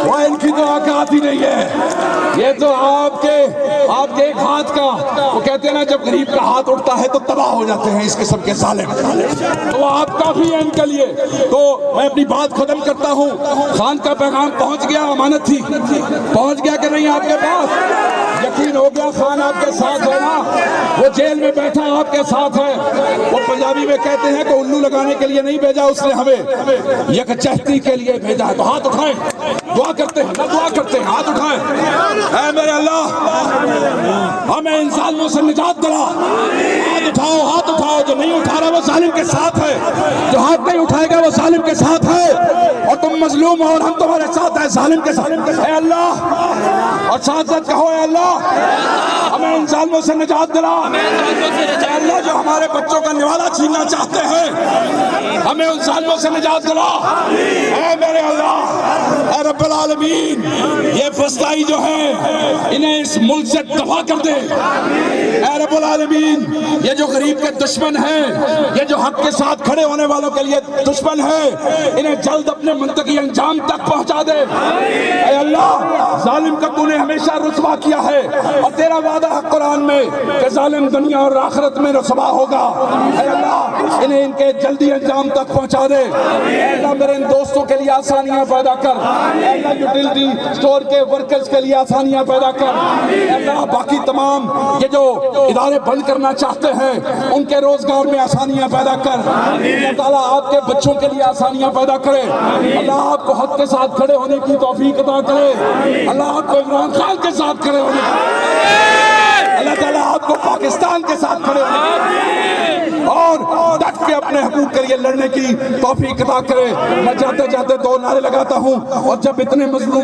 وہ ان کی تو اوقات ہی نہیں ہے. یہ تو آپ کے ایک ہاتھ کا, وہ کہتے ہیں نا جب غریب کا ہاتھ اٹھتا ہے تو تباہ ہو جاتے ہیں اس قسم کے ظالم. تو آپ کافی ہیں ان کے لیے. تو میں اپنی بات ختم کرتا ہوں. خان کا پیغام پہنچ گیا, امانت تھی, پہنچ گیا کہ نہیں آپ کے پاس؟ یقین ہو گیا خان آپ کے ساتھ ہے نا, وہ جیل میں بیٹھا آپ کے ساتھ ہے. وہ پنجابی میں کہتے ہیں کہ الو لگانے کے لیے نہیں بھیجا اس نے ہمیں, یکجہتی کے لیے بھیجا ہے. تو ہاتھ اٹھائیں, دعا کرتے ہیں, دعا کرتے ہیں, ہاتھ اٹھائیں. اے میرے اللہ ہمیں ان ظالموں سے نجات دلا. ہاتھ اٹھاؤ, ہاتھ اٹھاؤ. جو نہیں اٹھا رہا وہ ظالم کے ساتھ ہے, جو ہاتھ نہیں اٹھائے گا وہ ظالم کے ساتھ ہے. اور تم مظلوم ہو اور ہم تمہارے ساتھ ہیں ظالم کے ساتھ. اے اللہ, اور ساتھ ساتھ کہو اے اللہ ہمیں ان ظالموں سے نجات دلا. اے اللہ جو ہمارے بچوں کا نوالہ چھیننا چاہتے ہیں ہمیں ان ظالموں سے نجات دلا. اے میرے اللہ, اے رب العالمین, یہ فسطائی جو ہے انہیں اس ملک سے دفع کر دے. اے رب العالمین, یہ جو غریب کے دشمن ہیں, یہ جو حق کے ساتھ کھڑے ہونے والوں کے لیے دشمن ہیں, انہیں جلد اپنے منطقی انجام تک پہنچا دے. اے اللہ ظالم کا تو نے ہمیشہ رسوا کیا ہے, اور تیرا وعدہ ہے قرآن میں کہ ظالم دنیا اور آخرت میں رسوا ہوگا. اے اللہ انہیں ان کے جلدی انجام تک پہنچا دے. اے اللہ میرے ان دوستوں کے لیے آسانیاں پیدا کر. اے اللہ یوٹیلٹی سٹور کے ورکرز کے لیے آسانیاں پیدا کر. اے اللہ باقی تمام یہ جو ادارے بند کرنا چاہتے ہیں ان کے روزگار میں آسانیاں پیدا کر. اللہ تعالیٰ آپ کے بچوں کے لیے آسانیاں پیدا کرے. اللہ آپ کو حق کے ساتھ کھڑے ہونے کی توفیق عطا کرے. اللہ آپ کو عمران خان کے ساتھ کھڑے ہونے کی, اللہ تعالیٰ آپ کو پاکستان کے ساتھ کھڑے ہونے کی اور ڈٹ کے اپنے حقوق کے لیے لڑنے کی توفیق عطا کرے. میں جاتے جاتے 2 نعرے لگاتا ہوں, اور جب اتنے مظلوموں